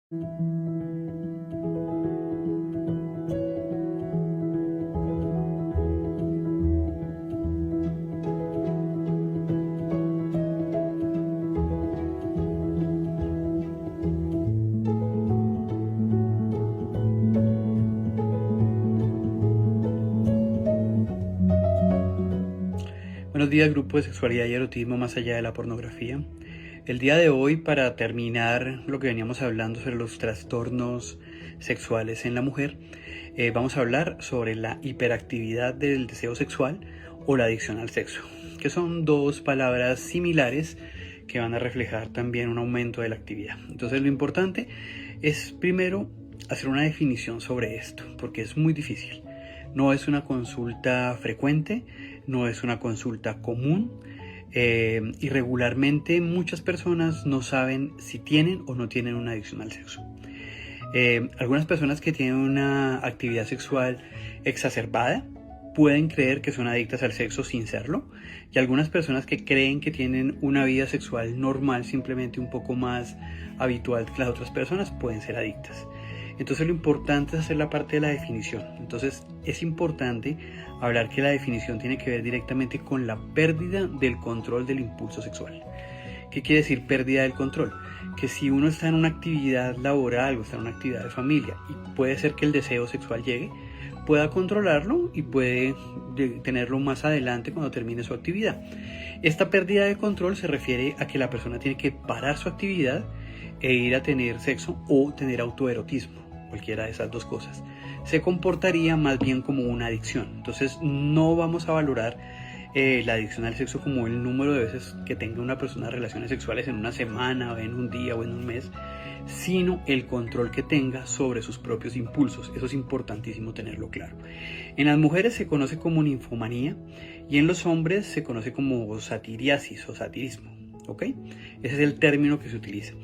Buenos días, grupo de sexualidad y erotismo más allá de la pornografía. El día de hoy, para terminar lo que veníamos hablando sobre los trastornos sexuales en la mujer, vamos a hablar sobre la hiperactividad del deseo sexual o la adicción al sexo, que son dos palabras similares que van a reflejar también un aumento de la actividad. Entonces, lo importante es primero hacer una definición sobre esto, porque es muy difícil. No es una consulta frecuente, no es una consulta común y regularmente muchas personas no saben si tienen o no tienen una adicción al sexo. Algunas personas que tienen una actividad sexual exacerbada pueden creer que son adictas al sexo sin serlo, y algunas personas que creen que tienen una vida sexual normal, simplemente un poco más habitual que las otras personas, pueden ser adictas. Entonces lo importante es hacer la parte de la definición. Entonces es importante hablar que la definición tiene que ver directamente con la pérdida del control del impulso sexual. ¿Qué quiere decir pérdida del control? Que si uno está en una actividad laboral o está en una actividad de familia y puede ser que el deseo sexual llegue, pueda controlarlo y puede tenerlo más adelante cuando termine su actividad. Esta pérdida de control se refiere a que la persona tiene que parar su actividad e ir a tener sexo o tener autoerotismo. Cualquiera de esas dos cosas se comportaría más bien como una adicción. Entonces no vamos a valorar la adicción al sexo como el número de veces que tenga una persona relaciones sexuales en una semana o en un día o en un mes, sino el control que tenga sobre sus propios impulsos. Eso es importantísimo tenerlo claro. En las mujeres se conoce como ninfomanía y en los hombres se conoce como satiriasis o satirismo. ¿Ok? Ese es el término que se utiliza.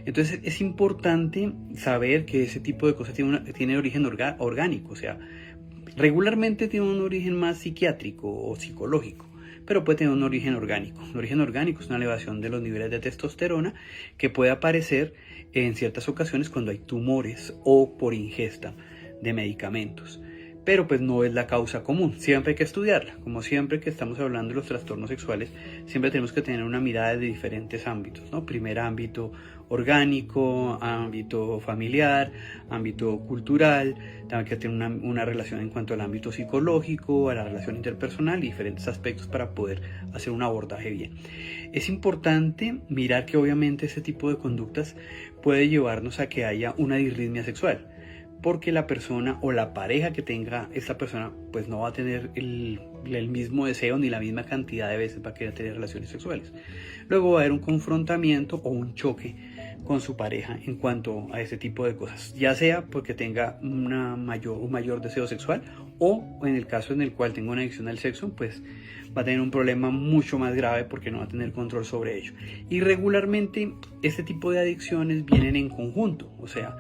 Entonces es importante saber que ese tipo de cosas tiene origen orgánico, o sea, regularmente tiene un origen más psiquiátrico o psicológico, pero puede tener un origen orgánico. El origen orgánico es una elevación de los niveles de testosterona que puede aparecer en ciertas ocasiones cuando hay tumores o por ingesta de medicamentos. Pero pues no es la causa común, siempre hay que estudiarla. Como siempre que estamos hablando de los trastornos sexuales, siempre tenemos que tener una mirada de diferentes ámbitos, ¿no? Primer ámbito orgánico, ámbito familiar, ámbito cultural, también que tener una relación en cuanto al ámbito psicológico, a la relación interpersonal y diferentes aspectos para poder hacer un abordaje bien. Es importante mirar que obviamente ese tipo de conductas puede llevarnos a que haya una disritmia sexual, porque la persona o la pareja que tenga esta persona pues no va a tener el mismo deseo ni la misma cantidad de veces para querer tener relaciones sexuales. Luego va a haber un confrontamiento o un choque con su pareja en cuanto a ese tipo de cosas, ya sea porque tenga un mayor deseo sexual o en el caso en el cual tenga una adicción al sexo, pues va a tener un problema mucho más grave porque no va a tener control sobre ello. Y regularmente este tipo de adicciones vienen en conjunto, o sea,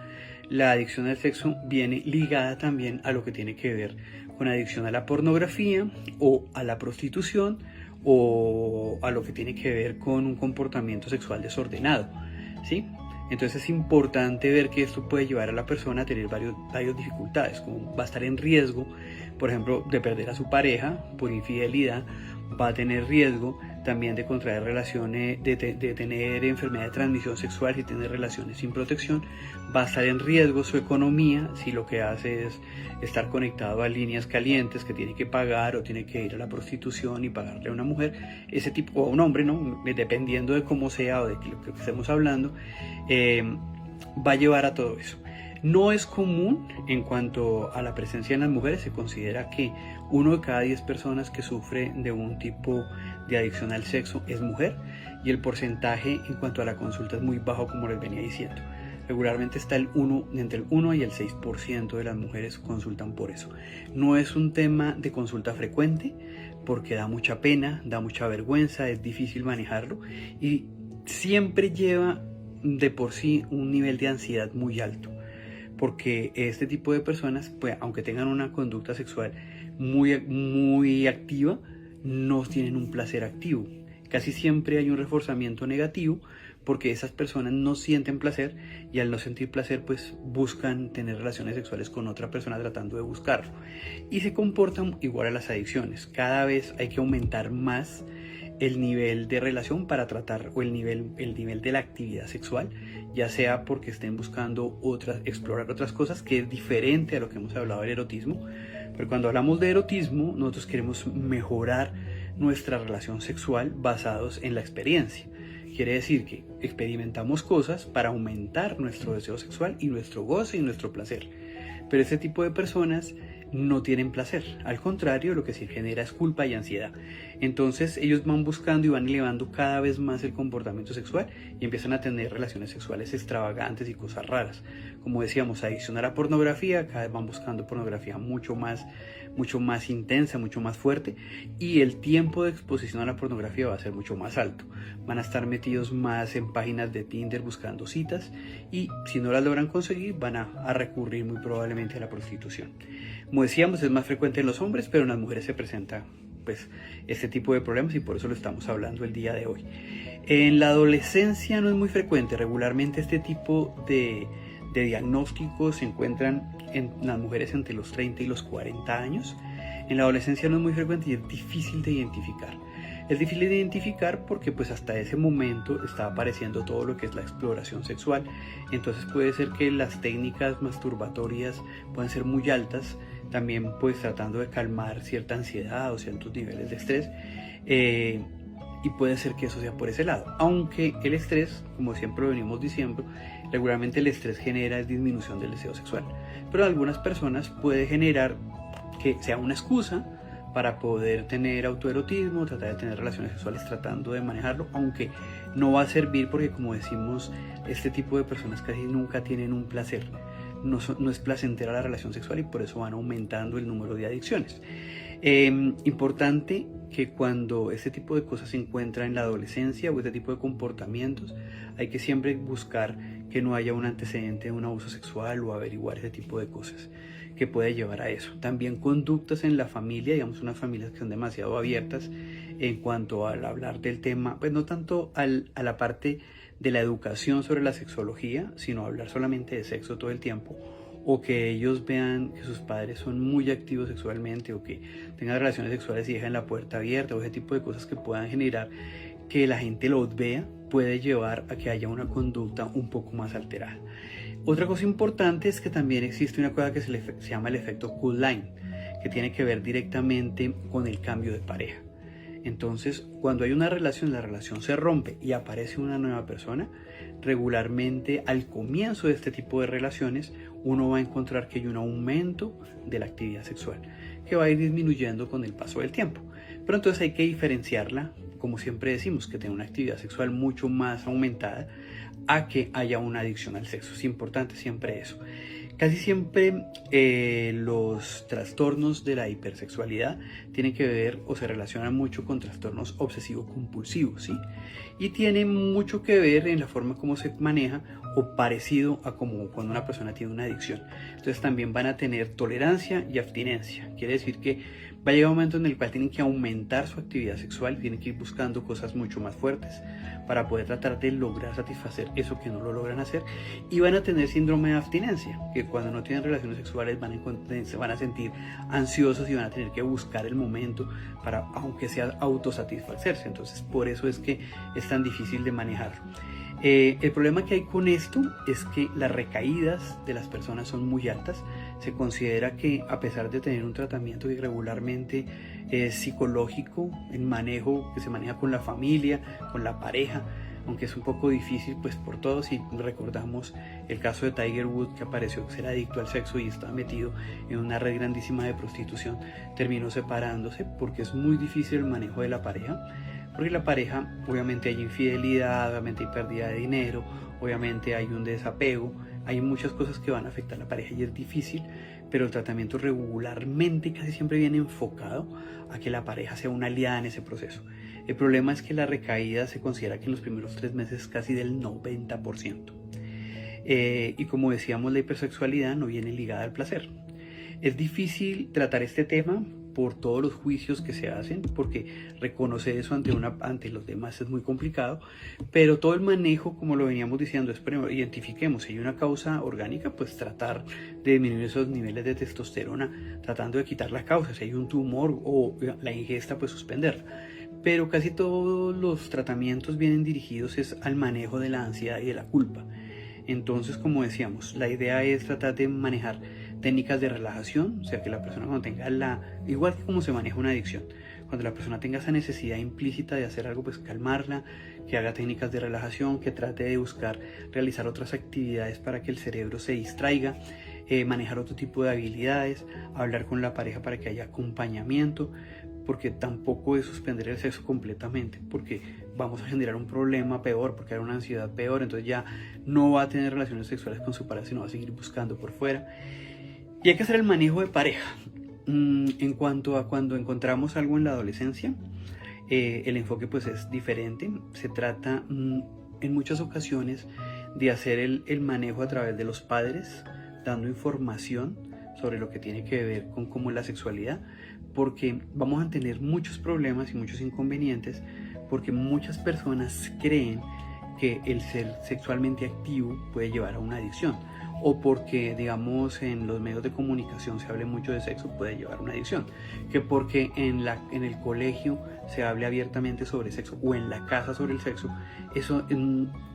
la adicción al sexo viene ligada también a lo que tiene que ver con adicción a la pornografía o a la prostitución o a lo que tiene que ver con un comportamiento sexual desordenado, ¿sí? Entonces es importante ver que esto puede llevar a la persona a tener varias dificultades, como va a estar en riesgo, por ejemplo, de perder a su pareja por infidelidad, va a tener riesgo también de contraer relaciones, de tener enfermedad de transmisión sexual si tiene relaciones sin protección, va a estar en riesgo su economía si lo que hace es estar conectado a líneas calientes que tiene que pagar o tiene que ir a la prostitución y pagarle a una mujer, ese tipo, o a un hombre, ¿no? Dependiendo de cómo sea o de lo que estemos hablando, va a llevar a todo eso. No es común en cuanto a la presencia en las mujeres, se considera que 1 de cada 10 personas que sufre de un tipo de adicción al sexo es mujer y el porcentaje en cuanto a la consulta es muy bajo, como les venía diciendo. Regularmente está entre el 1 y el 6% de las mujeres consultan por eso. No es un tema de consulta frecuente porque da mucha pena, da mucha vergüenza, es difícil manejarlo y siempre lleva de por sí un nivel de ansiedad muy alto, porque este tipo de personas, pues, aunque tengan una conducta sexual muy activa, no tienen un placer activo. Casi siempre hay un reforzamiento negativo porque esas personas no sienten placer y al no sentir placer pues buscan tener relaciones sexuales con otra persona tratando de buscarlo y se comportan igual a las adicciones. Cada vez hay que aumentar más el nivel de relación para tratar o el nivel de la actividad sexual, ya sea porque estén buscando explorar otras cosas, que es diferente a lo que hemos hablado del erotismo. Pero cuando hablamos de erotismo, nosotros queremos mejorar nuestra relación sexual basados en la experiencia. Quiere decir que experimentamos cosas para aumentar nuestro deseo sexual y nuestro goce y nuestro placer. Pero este tipo de personas no tienen placer. Al contrario, lo que se genera es culpa y ansiedad. Entonces ellos van buscando y van elevando cada vez más el comportamiento sexual y empiezan a tener relaciones sexuales extravagantes y cosas raras. Como decíamos, adicción a la pornografía, cada vez van buscando pornografía mucho más intensa, mucho más fuerte, y el tiempo de exposición a la pornografía va a ser mucho más alto. Van a estar metidos más en páginas de Tinder buscando citas y si no las logran conseguir van a recurrir muy probablemente a la prostitución. Como decíamos, es más frecuente en los hombres, pero en las mujeres se presenta pues este tipo de problemas y por eso lo estamos hablando el día de hoy. En la adolescencia no es muy frecuente. Regularmente este tipo de diagnósticos se encuentran en las mujeres entre los 30 y los 40 años. En la adolescencia no es muy frecuente y es difícil de identificar. Es difícil de identificar porque pues hasta ese momento está apareciendo todo lo que es la exploración sexual. Entonces puede ser que las técnicas masturbatorias puedan ser muy altas, también pues tratando de calmar cierta ansiedad o ciertos niveles de estrés. Y puede ser que eso sea por ese lado. Aunque el estrés, como siempre venimos diciendo, regularmente el estrés genera disminución del deseo sexual. Pero en algunas personas puede generar que sea una excusa para poder tener autoerotismo, tratar de tener relaciones sexuales tratando de manejarlo, aunque no va a servir porque, como decimos, este tipo de personas casi nunca tienen un placer. No es placentera la relación sexual y por eso van aumentando el número de adicciones. Importante que cuando este tipo de cosas se encuentran en la adolescencia o este tipo de comportamientos, hay que siempre buscar que no haya un antecedente de un abuso sexual o averiguar ese tipo de cosas que puede llevar a eso. También conductas en la familia, digamos unas familias que son demasiado abiertas en cuanto al hablar del tema, pues no tanto a la parte de la educación sobre la sexología, sino hablar solamente de sexo todo el tiempo, o que ellos vean que sus padres son muy activos sexualmente o que tengan relaciones sexuales y dejan la puerta abierta o ese tipo de cosas que puedan generar que la gente los vea, puede llevar a que haya una conducta un poco más alterada. Otra cosa importante es que también existe una cosa que se llama el efecto cool line, que tiene que ver directamente con el cambio de pareja. Entonces, cuando hay una relación, la relación se rompe y aparece una nueva persona, regularmente al comienzo de este tipo de relaciones uno va a encontrar que hay un aumento de la actividad sexual que va a ir disminuyendo con el paso del tiempo. Pero entonces hay que diferenciarla, como siempre decimos, que tiene una actividad sexual mucho más aumentada a que haya una adicción al sexo. Es importante siempre eso. Casi siempre los trastornos de la hipersexualidad tienen que ver o se relacionan mucho con trastornos obsesivo-compulsivos, ¿sí? Y tienen mucho que ver en la forma como se maneja o parecido a como cuando una persona tiene una adicción. Entonces también van a tener tolerancia y abstinencia. Quiere decir que va a llegar un momento en el cual tienen que aumentar su actividad sexual, tienen que ir buscando cosas mucho más fuertes para poder tratar de lograr satisfacer eso que no lo logran hacer, y van a tener síndrome de abstinencia, que cuando no tienen relaciones sexuales se van a sentir ansiosos y van a tener que buscar el momento para, aunque sea, autosatisfacerse. Entonces por eso es que es tan difícil de manejar. El problema que hay con esto es que las recaídas de las personas son muy altas. Se considera que a pesar de tener un tratamiento que regularmente es psicológico, en manejo que se maneja con la familia, con la pareja, aunque es un poco difícil pues por todo, si recordamos el caso de Tiger Woods, que apareció ser adicto al sexo y estaba metido en una red grandísima de prostitución, terminó separándose porque es muy difícil el manejo de la pareja. Porque la pareja, obviamente hay infidelidad, obviamente hay pérdida de dinero, obviamente hay un desapego, hay muchas cosas que van a afectar a la pareja y es difícil, pero el tratamiento regularmente casi siempre viene enfocado a que la pareja sea una aliada en ese proceso. El problema es que la recaída se considera que en los primeros 3 meses es casi del 90%. Y como decíamos, la hipersexualidad no viene ligada al placer. Es difícil tratar este tema por todos los juicios que se hacen, porque reconocer eso ante los demás es muy complicado, pero todo el manejo, como lo veníamos diciendo, es primero identifiquemos si hay una causa orgánica, pues tratar de disminuir esos niveles de testosterona, tratando de quitar la causa, si hay un tumor o la ingesta, pues suspenderla. Pero casi todos los tratamientos vienen dirigidos al manejo de la ansiedad y de la culpa. Entonces, como decíamos, la idea es tratar de manejar técnicas de relajación, o sea, que la persona cuando tenga igual que como se maneja una adicción, cuando la persona tenga esa necesidad implícita de hacer algo, pues calmarla, que haga técnicas de relajación, que trate de buscar realizar otras actividades para que el cerebro se distraiga, manejar otro tipo de habilidades, hablar con la pareja para que haya acompañamiento, porque tampoco es suspender el sexo completamente, porque vamos a generar un problema peor, porque hay una ansiedad peor, entonces ya no va a tener relaciones sexuales con su pareja, sino va a seguir buscando por fuera. Y hay que hacer el manejo de pareja. En cuanto a cuando encontramos algo en la adolescencia, el enfoque pues es diferente. Se trata en muchas ocasiones de hacer el manejo a través de los padres, dando información sobre lo que tiene que ver con cómo es la sexualidad, porque vamos a tener muchos problemas y muchos inconvenientes, porque muchas personas creen que el ser sexualmente activo puede llevar a una adicción, o porque, digamos, en los medios de comunicación se hable mucho de sexo puede llevar a una adicción, que porque en el colegio se hable abiertamente sobre sexo o en la casa sobre el sexo, eso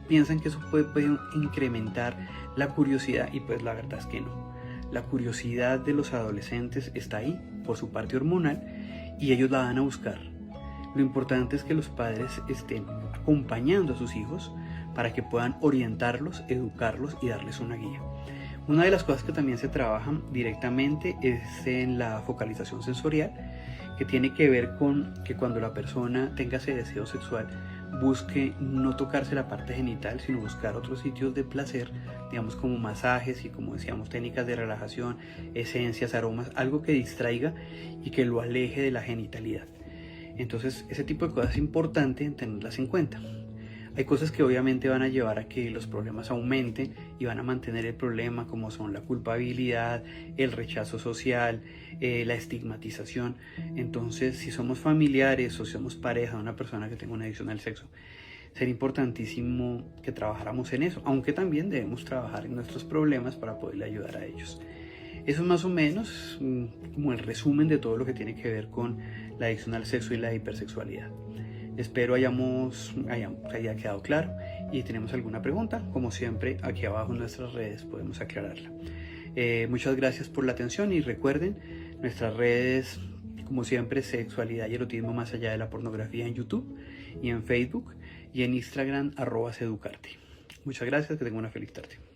piensan que eso puede incrementar la curiosidad, y pues la verdad es que no. La curiosidad de los adolescentes está ahí por su parte hormonal y ellos la van a buscar. Lo importante es que los padres estén acompañando a sus hijos para que puedan orientarlos, educarlos y darles una guía. Una de las cosas que también se trabajan directamente es en la focalización sensorial, que tiene que ver con que cuando la persona tenga ese deseo sexual busque no tocarse la parte genital, sino buscar otros sitios de placer, digamos como masajes y, como decíamos, técnicas de relajación, esencias, aromas, algo que distraiga y que lo aleje de la genitalidad. Entonces, ese tipo de cosas es importante tenerlas en cuenta. Hay cosas que obviamente van a llevar a que los problemas aumenten y van a mantener el problema, como son la culpabilidad, el rechazo social, la estigmatización. Entonces, si somos familiares o somos pareja de una persona que tenga una adicción al sexo, sería importantísimo que trabajáramos en eso, aunque también debemos trabajar en nuestros problemas para poderle ayudar a ellos. Eso es más o menos como el resumen de todo lo que tiene que ver con la adicción al sexo y la hipersexualidad. Espero haya quedado claro, y tenemos alguna pregunta, como siempre, aquí abajo en nuestras redes podemos aclararla. Muchas gracias por la atención y recuerden, nuestras redes, como siempre, Sexualidad y Erotismo Más Allá de la Pornografía en YouTube y en Facebook, y en Instagram @seducarte. Muchas gracias, que tengan una feliz tarde.